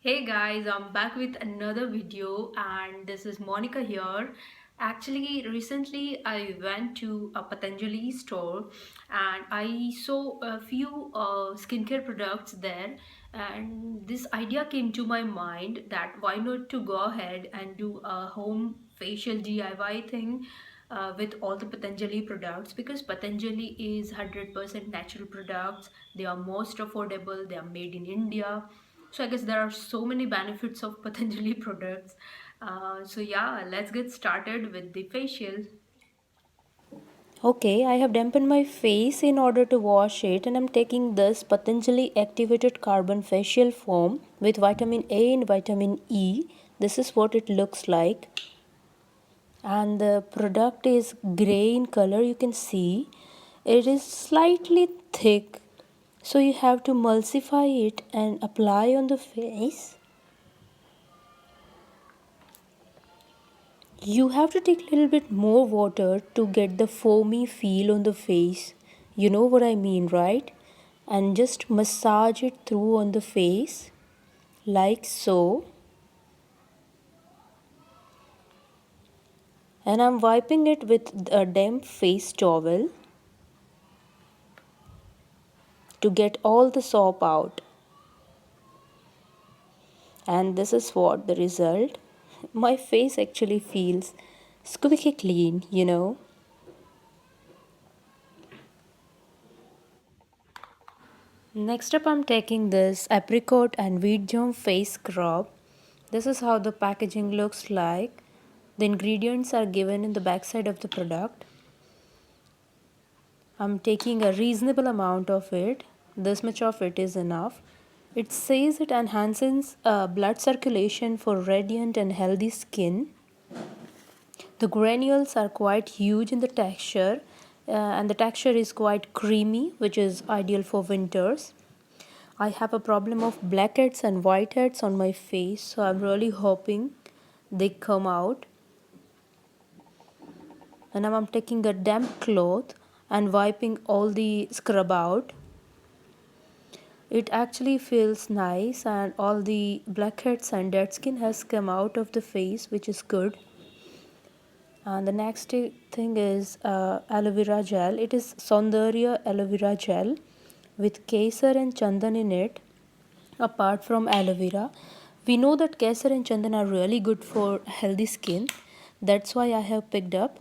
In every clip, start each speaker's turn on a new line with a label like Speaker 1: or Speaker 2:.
Speaker 1: Hey guys, I'm back with another video and this is Monica here. Actually, recently I went to a Patanjali store and I saw a few skincare products there, and this idea came to my mind that why not to go ahead and do a home facial DIY thing with all the Patanjali products, because Patanjali is 100% natural products. They are most affordable, they are made in India. So I guess there are so many benefits of Patanjali products. So yeah, let's get started with the facial.
Speaker 2: Okay, I have dampened my face in order to wash it, and I'm taking this Patanjali activated carbon facial foam with vitamin A and vitamin E. This is what it looks like, and the product is gray in color. You can see it is slightly thick, so you have to emulsify it and apply on the face. You have to take a little bit more water to get the foamy feel on the face. You know what I mean, right? And just massage it through on the face like so. And I'm wiping it with a damp face towel to get all the soap out. And this is what the result. My face actually feels squeaky clean. Next up, I'm taking this apricot and wheat germ face scrub. This is how the packaging looks like. The ingredients are given in the backside of the product. I'm taking a reasonable amount of it. This much of it is enough. It says it enhances blood circulation for radiant and healthy skin. The granules are quite huge in the texture, and the texture is quite creamy, which is ideal for winters. I have a problem of blackheads and whiteheads on my face, so I'm really hoping they come out. And now I'm taking a damp cloth and wiping all the scrub out. It actually feels nice, and all the blackheads and dead skin has come out of the face, which is good. And the next thing is aloe vera gel. It is Saundarya aloe vera gel with kesar and chandan in it. Apart from aloe vera, we know that kesar and chandan are really good for healthy skin. That's why I have picked up.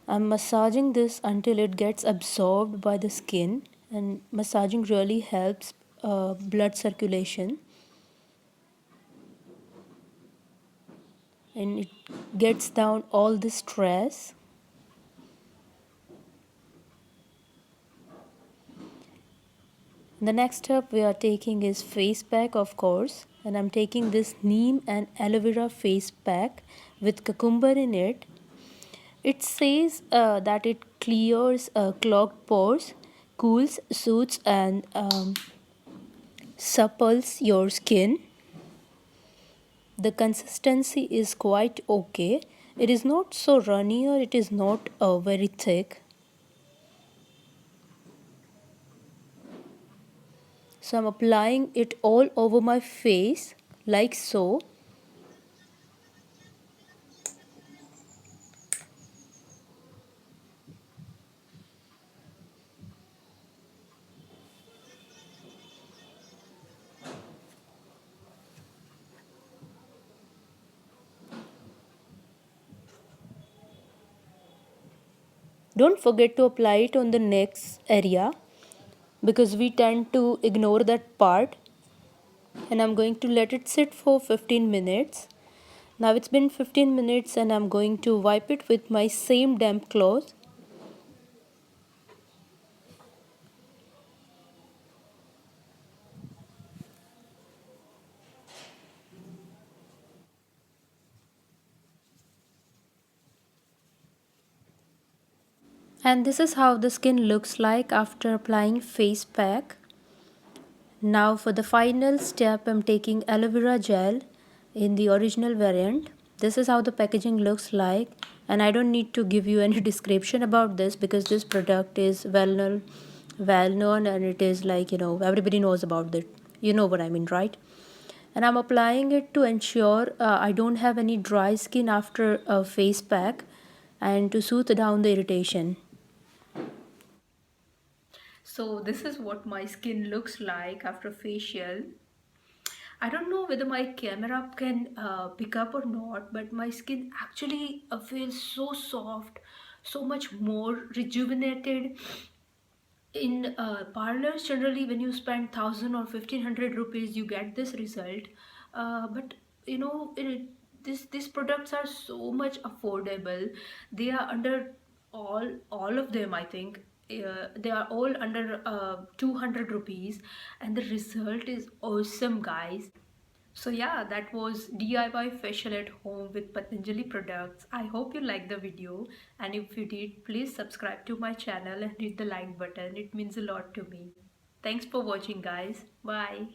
Speaker 2: I'm massaging this until it gets absorbed by the skin, and massaging really helps blood circulation, and it gets down all the stress. The next step we are taking is face pack, of course, and I'm taking this neem and aloe vera face pack with cucumber in it. It says that it clears clogged pores, cools, soothes, and supples your skin. The consistency is quite okay. It is not so runny, or it is not very thick. So I'm applying it all over my face like so. Don't forget to apply it on the neck area, because we tend to ignore that part. And I'm going to let it sit for 15 minutes. Now it's been 15 minutes, and I'm going to wipe it with my same damp cloth. And this is how the skin looks like after applying face pack. Now for the final step, I'm taking aloe vera gel in the original variant. This is how the packaging looks like, and I don't need to give you any description about this, because this product is well known, and it is like, everybody knows about it. You know what I mean, right? And I'm applying it to ensure I don't have any dry skin after a face pack and to soothe down the irritation.
Speaker 1: So this is what my skin looks like after facial. I don't know whether my camera can pick up or not, but my skin actually feels so soft, so much more rejuvenated. In parlors, generally, when you spend 1,000 or 1,500 rupees, you get this result. But you know, these products are so much affordable. They are under all of them, I think. They are all under 200 rupees, and the result is awesome, guys. So yeah, that was DIY facial at home with Patanjali products. I hope you liked the video, and if you did, please subscribe to my channel and hit the like button. It means a lot to me. Thanks for watching, guys. Bye.